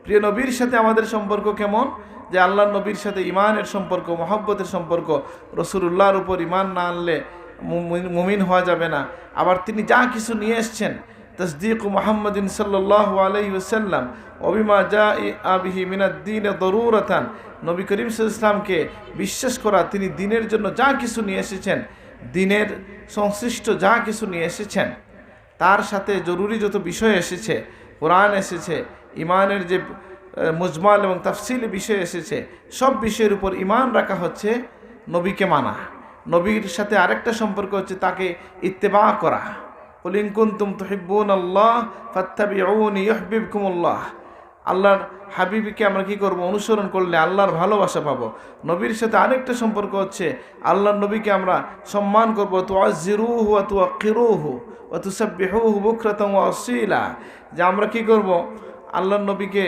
প্রিয় নবীর সাথে আমাদের সম্পর্ক কেমন? যে আল্লাহর নবীর সাথে ইমানের সম্পর্ক, মহব্বতের সম্পর্ক। রাসূলুল্লাহর উপর ইমান না আনলে মুমিন হওয়া যাবে না। আবার তিনি যা কিছু নিয়ে এসছেন, তসদিক মুহাম্মাদিন সাল্লাল্লাহু আলাইহি ওয়াসাল্লাম ওবিমা জাআ বিহি মিনাদ-দীন দরুরাতান, নবী করিম সাল্লাল্লাহু আলাইহি ওয়াসাল্লামকে বিশ্বাস করা, তিনি দ্বীনের জন্য যা কিছু নিয়ে এসেছেন, দ্বীনের সংশ্লিষ্ট যা কিছু নিয়ে এসেছেন, তার সাথে জরুরি যত বিষয় এসেছে, কোরআন এসেছে, ইমানের যে মুজমাল এবং তাফসিলি বিষয় এসেছে, সব বিষয়ের উপর ইমান রাখা হচ্ছে নবীকে মানা। নবীর সাথে আরেকটা সম্পর্ক হচ্ছে তাকে ইত্তেবা করা। কুল ইন কুনতুম তুহিব্বুনাল্লাহ ফাত্তাবিউনি ইউহিব্বুকুমুল্লাহ। আল্লাহর হাবিবকে আমরা কি করব? অনুসরণ করলে আল্লাহর ভালোবাসা পাবো। নবীর সাথে আরেকটা সম্পর্ক হচ্ছে আল্লাহর নবীকে আমরা সম্মান করব। তুআজ্জিরুহু ওয়া তুওয়াক্কিরুহু ওয়া তুসাব্বিহুহু বুকরাতান ওয়া আসীলা, যে আমরা কি করব? আল্লাহর নবীকে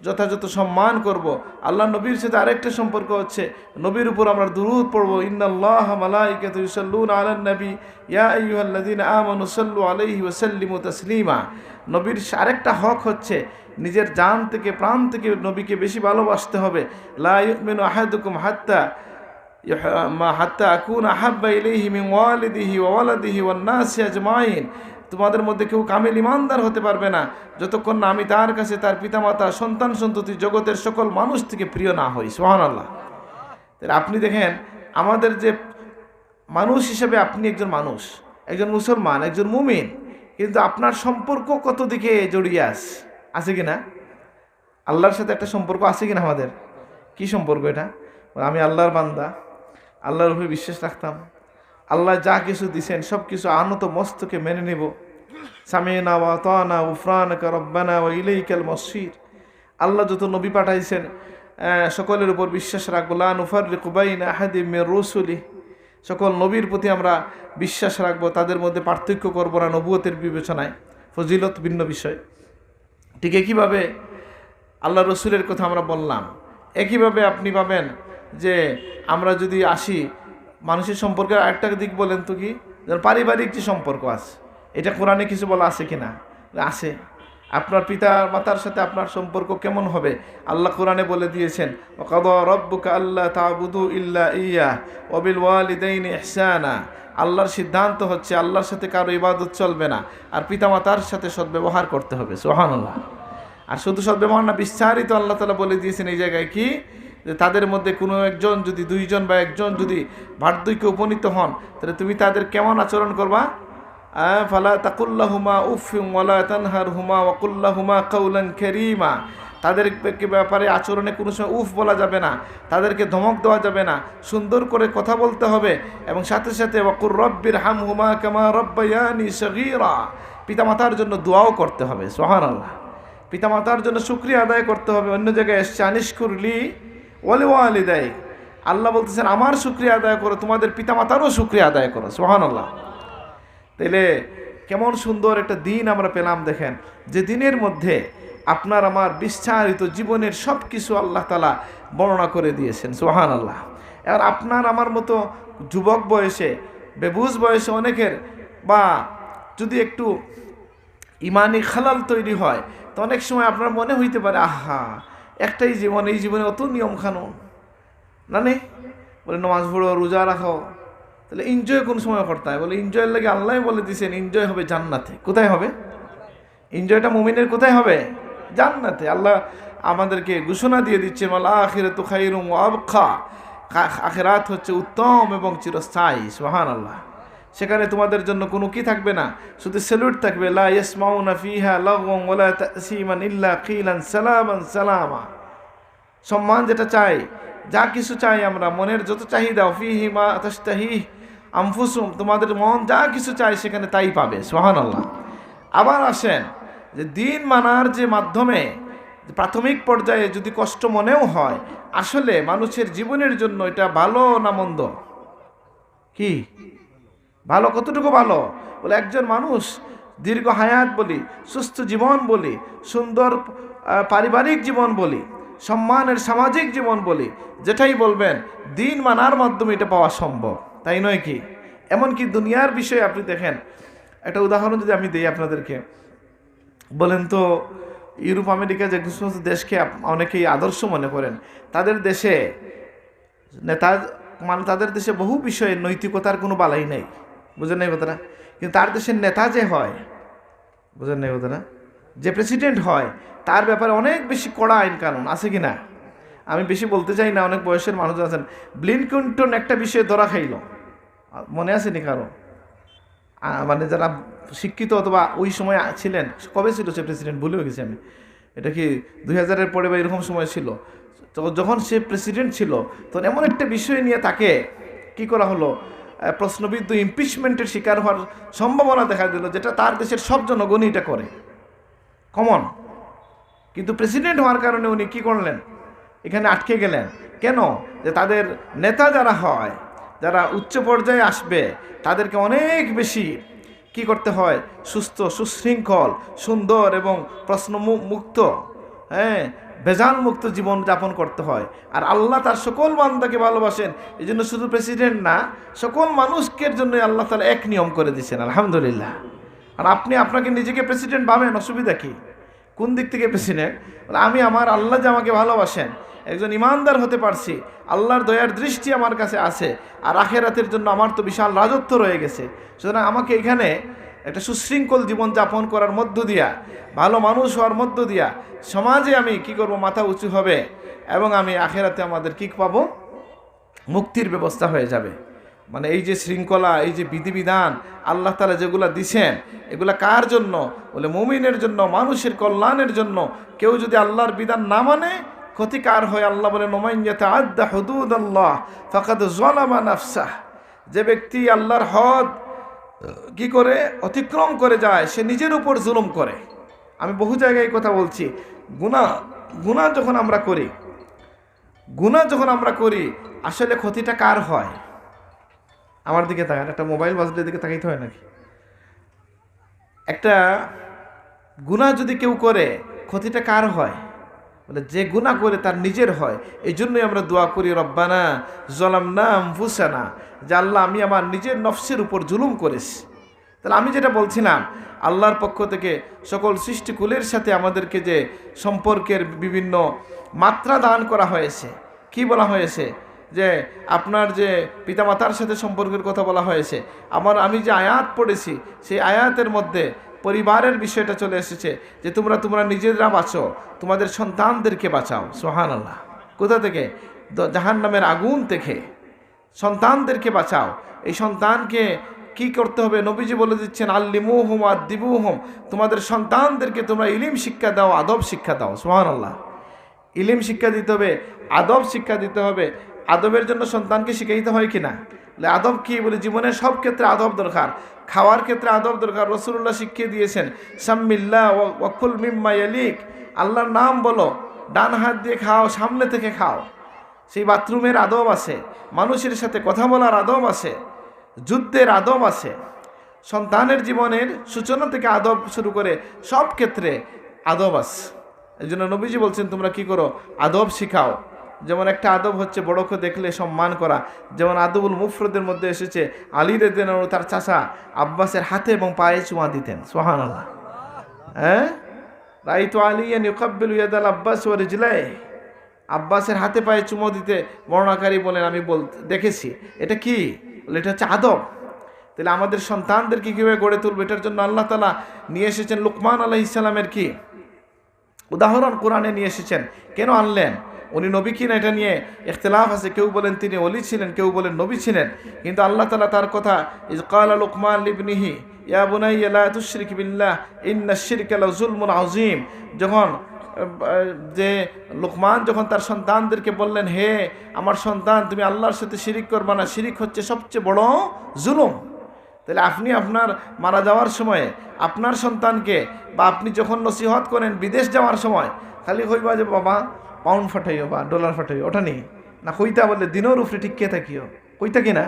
যথাযথ সম্মান করব। আল্লাহর নবীর সাথে আরেকটা সম্পর্ক হচ্ছে নবীর উপর আমরা দুরূদ পড়ব। ইন্নাল্লাহা মালাইকাতুহু ইউসাল্লুনা আলান নবী ইয়া আইয়ুহাল্লাযীনা আমানু সাল্লু আলাইহি ওয়া সাল্লিমু তাসলিমা। নবীর আরেকটা হক হচ্ছে নিজের জান থেকে, প্রাণ থেকে নবীকে বেশি ভালোবাসতে হবে। লা ইউমিনু আহাদুকুম হাত্তা আকুনা আহাব্বা ইলাইহি মিন ওয়ালিদিহি ওয়া ওয়ালাদিহি ওয়ান নাসি আজমাইন। তোমাদের মধ্যে কেউ কামিল ইমানদার হতে পারবে না যতক্ষণ না আমি তার কাছে, তার পিতামাতা, সন্তান সন্ততি, জগতের সকল মানুষ থেকে প্রিয় না হই। সুবহানাল্লাহ। তাহলে আপনি দেখেন, আমাদের যে মানুষ হিসেবে আপনি একজন মানুষ, একজন মুসলমান, একজন মুমিন, কিন্তু আপনার সম্পর্ক কত দিকে জড়িয়ে আছে কিনা? আল্লাহর সাথে একটা সম্পর্ক আছে কিনা আমাদের? কি সম্পর্ক এটা? আমি আল্লাহর বান্দা, আল্লাহর উপরে বিশ্বাস রাখতাম, আল্লাহ যা কিছু দিছেন সব কিছু আনত মস্তকে মেনে নেব। সামিনা ওয়া আতানা গুফরানাকা রব্বানা ওয়া ইলাইকাল মাসির। আল্লাহ যত নবী পাঠাইছেন সকলের উপর বিশ্বাস রাখবো। লা নুফাররিকু বাইনা আহাদিম মির রুসুলি। সকল নবীর প্রতি আমরা বিশ্বাস রাখবো, তাদের মধ্যে পার্থক্য করব না নবুয়তের বিবেচনায়। ফজিলত ভিন্ন বিষয়। ঠিক একইভাবে আল্লাহ রসুলের কথা আমরা বললাম। একইভাবে আপনি পাবেন যে আমরা যদি আসি মানুষের সম্পর্কে আরেকটা দিক বলেন তো কি, পারিবারিক যে সম্পর্ক আছে, এটা কোরআনে কিছু বলা আছে কিনা? আছে। আপনার পিতা মাতার সাথে আপনার সম্পর্ক কেমন হবে? আল্লাহ কোরআনে বলে দিয়েছেন, ওয়াকাদা রাব্বুকা আল্লা তা'বুদু ইল্লা ইয়্যাহ ওয়া বিল ওয়ালিদাইনি ইহসানা। আল্লাহর সিদ্ধান্ত হচ্ছে আল্লাহর সাথে কারো ইবাদত চলবে না, আর পিতামাতার সাথে সদ্ব্যবহার করতে হবে। সুবহানাল্লাহ। আর শুধু সদ্ব্যবহার না, বিস্তারিত আল্লাহ তাআলা বলে দিয়েছেন এই জায়গায় কি, যে তাদের মধ্যে কোনো একজন যদি, দুইজন বা একজন যদি বার্ধক্যে উপনীত হন, তাহলে তুমি তাদের কেমন আচরণ করবা? ফালা তাকুল্লাহুমা উফিন ওয়ালা তানহারহুমা ওয়া কুল্লাহুমা কাওলান কারীমা। তাদের ব্যাপারে আচরণে কোনো সময় উফ বলা যাবে না, তাদেরকে ধমক দেওয়া যাবে না, সুন্দর করে কথা বলতে হবে। এবং সাথে সাথে ওয়াকুর রব্বির হামহুমা কামা রব্বায়ানি সগীরা। পিতামাতার জন্য দোয়াও করতে হবে। সুবহানাল্লাহ। পিতামাতার জন্য শুকরিয়া আদায় করতে হবে। অন্য জায়গায় এসছে আনিশকুরলি ওয়ালি ওয়ালিদাইক। আল্লাহ বলতেছেন আমার শুকরিয়া আদায় করো, তোমাদের পিতামাতারও শুকরিয়া আদায় করো। সুবহানাল্লাহ। তাইলে কেমন সুন্দর একটা দিন আমরা পেলাম। দেখেন, যে দিনের মধ্যে আপনার আমার বিস্তারিত জীবনের সব কিছু আল্লাহ তাআলা বর্ণনা করে দিয়েছেন। সুবহানাল্লাহ। এবার আপনার আমার মতো যুবক বয়সে, বেবুজ বয়সে অনেকের বা যদি একটু ইমানি খালাল তৈরি হয়, তো অনেক সময় আপনার মনে হইতে পারে, আহা, একটাই জীবন, এই জীবনে অত নিয়ম কানুন না নেই, বলে নামাজ পড়ো, রোজা রাখো, তাহলে এনজয় কোন সময় করতে হয়? বলে এনজয়ের লাগে আল্লাহ বলে দিয়েছেন এনজয় হবে জান্নাতে। কোথায় হবে এনজয়টা? মুমিনের কোথায় হবে? জান্নাতে। আল্লাহ আমাদেরকে ঘোষণা দিয়ে দিচ্ছে, ওয়াল আখিরাতু খায়রুম ওয়া আবকা। আখিরাত হচ্ছে উত্তম এবং চিরস্থায়ী। সুবহানাল্লাহ। সেখানে তোমাদের জন্য কোনো কি থাকবে না, শুধু স্যালুট থাকবে। লা ইয়াসমাউনা ফিহা লাগওয়ান ওয়ালা তাসীমান ইল্লা কিলান সালামান সালামা। সম্মান যেটা চাই, যা কিছু চাই আমরা, মনের যত চাহিদা, ফিহি মা তাশতাহি আনফুসুম, তোমাদের মন যা কিছু চাই সেখানে তাই পাবে। সুবহানাল্লাহ। আবার আসেন যে দিন মানার যে মাধ্যমে প্রাথমিক পর্যায়ে যদি কষ্ট মনেও হয়, আসলে মানুষের জীবনের জন্য এটা ভালো না মন্দ? কি ভালো? কতটুকু ভালো? বলে একজন মানুষ দীর্ঘ হায়াত বলি, সুস্থ জীবন বলি, সুন্দর পারিবারিক জীবন বলি, সম্মানের সামাজিক জীবন বলি, যেটাই বলবেন, দিন মানার মাধ্যমে এটা পাওয়া সম্ভব, তাই নয় কি? এমনকি দুনিয়ার বিষয়ে আপনি দেখেন, একটা উদাহরণ যদি আমি দিই আপনাদেরকে, বলেন তো ইউরোপ আমেরিকা যে সমস্ত দেশকে অনেকেই আদর্শ মনে করেন, তাদের দেশে নেতা মানে তাদের দেশে বহু বিষয়ে নৈতিকতার কোনো বালাই নেই, বুঝেন এই কথাটা। কিন্তু তার দেশের নেতা যে হয়, বুঝেন এই কথাটা, যে প্রেসিডেন্ট হয় তার ব্যাপারে অনেক বেশি কড়া আইন কানুন আছে কি না। আমি বেশি বলতে চাই না, অনেক বয়সের মানুষ আছেন। ক্লিনটন একটা বিষয়ে ধরা খাইল, মনে আছে নি কারো? মানে যারা শিক্ষিত অথবা ওই সময় ছিলেন, কবে ছিল সে প্রেসিডেন্ট ভুলেও গেছি আমি, এটা কি 2000-এর পরে বা এরকম সময় ছিল। তো যখন সে প্রেসিডেন্ট ছিল তখন এমন একটা বিষয় নিয়ে তাকে কি করা হলো, প্রশ্নবিদ্ধ ইমপিচমেন্টের শিকার হওয়ার সম্ভাবনা দেখা দিল, যেটা তার দেশের সব জনগণই এটা করে, কমন। কিন্তু প্রেসিডেন্ট হওয়ার কারণে উনি কি করলেন, এখানে আটকে গেলেন। কেন? যে তাদের নেতা যারা হয়, যারা উচ্চ পর্যায়ে আসবে, তাদেরকে অনেক বেশি কি করতে হয়, সুস্থ, সুশৃঙ্খল, সুন্দর এবং প্রশ্নমুক্ত, হ্যাঁ, ভেজাল মুক্ত জীবন যাপন করতে হয়। আর আল্লাহ তার সকল বান্দাকে ভালোবাসেন, এই জন্য শুধু প্রেসিডেন্ট না, সকল মানুষকে জন্য আল্লাহ তাআলা এক নিয়ম করে দিয়েছেন, আলহামদুলিল্লাহ। আর আপনি আপনাকে নিজেকে প্রেসিডেন্ট ভাবেন, অসুবিধা কি? কোন দিক থেকে প্রেসিডেন্ট? আমি আমার আল্লাহ যে আমাকে ভালোবাসেন, একজন ইমানদার হতে পারছি, আল্লাহর দয়ার দৃষ্টি আমার কাছে আছে, আর আখেরাতের জন্য আমার তো বিশাল রাজত্ব রয়ে গেছে। সুতরাং আমাকে এখানে একটা সুশৃঙ্খল জীবন যাপন করার মধ্য দিয়া, ভালো মানুষ হওয়ার মধ্য দিয়া সমাজে আমি কি করব, মাথা উঁচু হবে, এবং আমি আখেরাতে আমাদের কি পাবো, মুক্তির ব্যবস্থা হয়ে যাবে। মানে এই যে শৃঙ্খলা, এই যে বিধিবিধান আল্লাহ তাআলা যেগুলা দিছেন, এগুলা কার জন্য? বলে মুমিনের জন্য, মানুষের কল্যাণের জন্য। কেউ যদি আল্লাহর বিধান না মানে ক্ষতিকার হয়। আল্লাহ বলে মান ইয়াতাআদ্দা হুদুদাল্লাহ ফাকাদ যালামা নাফসাহ, যে ব্যক্তি আল্লাহর হদ কি করে অতিক্রম করে যায়, সে নিজের উপর জুলুম করে। আমি বহু জায়গায় কথা বলছি, গুনাহ যখন আমরা করি আসলে ক্ষতিটা কার হয়? আমার দিকে তাকান, একটা মোবাইল বাজলে দিকে তাকাইতে হয় নাকি? একটা গুনাহ যদি কেউ করে, ক্ষতিটা কার হয়? বলে যে গুনাহ করে তার নিজের হয়। এই জন্যই আমরা দোয়া করি, রব্বানা যালামনা আনফুসানা, যে আল্লাহ আমি আমার নিজের নফসের উপর জুলুম করেছি। তাহলে আমি যেটা বলছিলাম, আল্লাহর পক্ষ থেকে সকল সৃষ্টিকুলের সাথে আমাদেরকে যে সম্পর্কের বিভিন্ন মাত্রা দান করা হয়েছে, কি বলা হয়েছে, যে আপনার যে পিতামাতার সাথে সম্পর্কের কথা বলা হয়েছে। আমি যে আয়াত পড়েছি, সেই আয়াতের মধ্যে পরিবারের বিষয়টা চলে এসেছে, যে তোমরা নিজেরা বাঁচো, তোমাদের সন্তানদেরকে বাঁচাও। সুবহানাল্লাহ। কোথা থেকে? জাহান্নামের আগুন থেকে সন্তানদেরকে বাঁচাও। এই সন্তানকে কি করতে হবে? নবীজি বলে দিচ্ছেন, আল্লিমুহুম আদিবুহুম, তোমাদের সন্তানদেরকে তোমরা ইলম শিক্ষা দাও, আদব শিক্ষা দাও। সুবহানাল্লাহ। ইলম শিক্ষা দিতে হবে, আদব শিক্ষা দিতে হবে। আদবের জন্য সন্তানকে শিখাইতে হয় কিনা? আদব কি? বলে জীবনের সব ক্ষেত্রে আদব দরকার। খাওয়ার ক্ষেত্রে আদব দরকার। রাসূলুল্লাহ শিখিয়ে দিয়েছেন, সাম্মিল্লাহ ওয়াকুল মিম্মা ইয়ালিক, আল্লাহর নাম বলো, ডান হাত দিয়ে খাও, সামনে থেকে খাও। সেই বাথরুমের আদব আছে, মানুষের সাথে কথা বলার আদব আছে, যুদ্ধের আদব আছে। সন্তানের জীবনের সূচনা থেকে আদব শুরু করে সব ক্ষেত্রে আদব আছে। এই জন্য নবীজি বলছেন, তোমরা কি করো? আদব শিখাও। যেমন একটা আদব হচ্ছে বড়কে দেখলে সম্মান করা। যেমন আদবুল মুফরদের মধ্যে এসেছে, আলী রাদিয়াল্লাহু আনহু তার চাচা আব্বাসের হাতে এবং পায়ে চুমা দিতেন। সুবহানাল্লাহ। হ্যাঁ, রাইতু আলিয়ান ইউকাব্বিলু ইয়াদাল আব্বাস ওয়া রিজলাইহি, আব্বাসের হাতে পায়ে চুমো দিতে বর্ণনাকারী বলেন আমি দেখেছি। এটা কি? এটা হচ্ছে আদব। তাহলে আমাদের সন্তানদেরকে কীভাবে গড়ে তুলবে, এটার জন্য আল্লাহ তাআলা নিয়ে এসেছেন লুকমান আলাইহিস সালামের কি উদাহরণ কোরআনে নিয়ে এসেছেন। কেন আনলেন? উনি নবী কিনা এটা নিয়ে ইখতিলাফ আছে। কেউ বলেন তিনি ওলি ছিলেন, কেউ বলেন নবী ছিলেন। কিন্তু আল্লাহ তাআলা তার কথা, ইয ক্বালা লুকমান লিবনিহি ইয়া বুনাইয়া লা তুশরিক বিল্লাহ ইন্নাশ শিরকা লাযুলমুন আযীম, যখন যে লুকমান যখন তার সন্তানদেরকে বললেন, হে আমার সন্তান, তুমি আল্লাহর সাথে শিরিক করবা না, শিরিক হচ্ছে সবচেয়ে বড় জুলুম। তাহলে আপনি আপনার মারা যাওয়ার সময়ে আপনার সন্তানকে, বা আপনি যখন নসিহত করেন বিদেশ যাওয়ার সময়, খালি কইবা যে বাবা পাউন্ড ফাটাইও বা ডলার ফাটাইও, ওটা নেই না, কইতা বললে দিনের উপরে ঠিক কে থাকিও, কইতা কিনা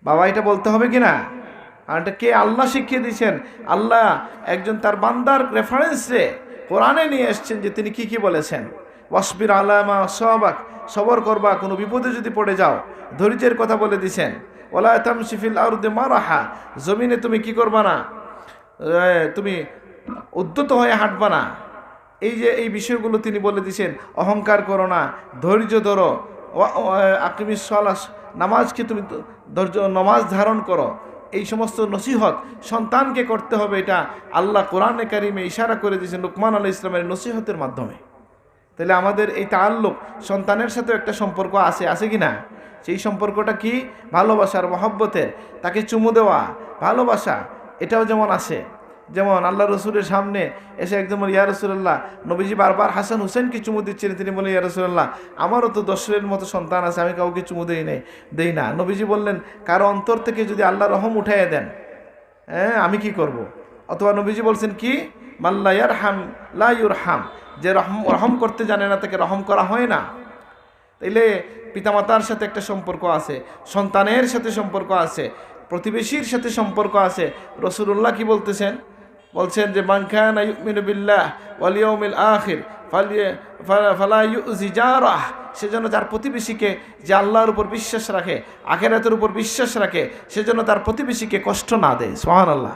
বাবা, এটা বলতে হবে কিনা? আর এটা কে? আল্লাহ শিখিয়ে দিয়েছেন। আল্লাহ একজন তার বান্দার রেফারেন্সে কোরআনে নিয়ে এসছেন যে তিনি কি কি বলেছেন। ওয়াসবির আলামা সাবাক, সবর করবা কোনো বিপদে যদি পড়ে যাও, ধৈর্যের কথা বলে দিয়েছেন। ওয়ালা তামশি ফিল আরদি মারাহা, জমিনে তুমি কি করবা না, তুমি উদ্যত হয়ে হাঁটবা না, এই যে এই বিষয়গুলো তিনি বলে দিয়েছেন, অহংকার করো না, ধৈর্য ধরো, আকিমিস সালাহ, নামাজকে তুমি ধৈর্য, নামাজ ধারণ করো, এই সমস্ত নসিহত সন্তানকে করতে হবে। এটা আল্লাহ কোরআনে কারিমে ইশারা করে দিয়েছেন লুকমান আলাইহিস সালামের নসিহতের মাধ্যমে। তাহলে আমাদের এই তাআল্লুক সন্তানের সাথেও একটা সম্পর্ক আছে কি না? সেই সম্পর্কটা কি? ভালোবাসার, মহব্বতের। তাকে চুমু দেওয়া, ভালোবাসা, এটাও যেমন আছে। যেমন আল্লাহ রসুলের সামনে এসে একদম ইয়া রাসূলুল্লাহ, নবীজি বারবার হাসান হুসেনকে চুমু দিচ্ছিলেন। তিনি বললেন, ইয়া রাসূলুল্লাহ, আমারও তো 10-এর মতো সন্তান আছে, আমি কাউকে চুমু দেই না। নবীজি বললেন, কারো অন্তর থেকে যদি আল্লাহ রহম উঠাইয়া দেন, হ্যাঁ, আমি কি করব? অথবা নবীজি বলছেন কি, মাল্লা ইয়ারহাম লা ইউরহাম, যে রহম করতে জানে না তাকে রহম করা হয় না। তাইলে পিতামাতার সাথে একটা সম্পর্ক আছে, সন্তানের সাথে সম্পর্ক আছে, প্রতিবেশীর সাথে সম্পর্ক আছে। রাসূলুল্লাহ কি বলছেন যে মান কানা ইউমিনু বিল্লাহ ওয়াল ইয়াউমিল আখির ফালা ইউজি জারাহ, সেজন্য তার প্রতিবেশীকে, যে আল্লাহর উপর বিশ্বাস রাখে, আখিরাতের উপর বিশ্বাস রাখে, সেজন্য তার প্রতিবেশীকে কষ্ট না দেয়। সুবহানাল্লাহ।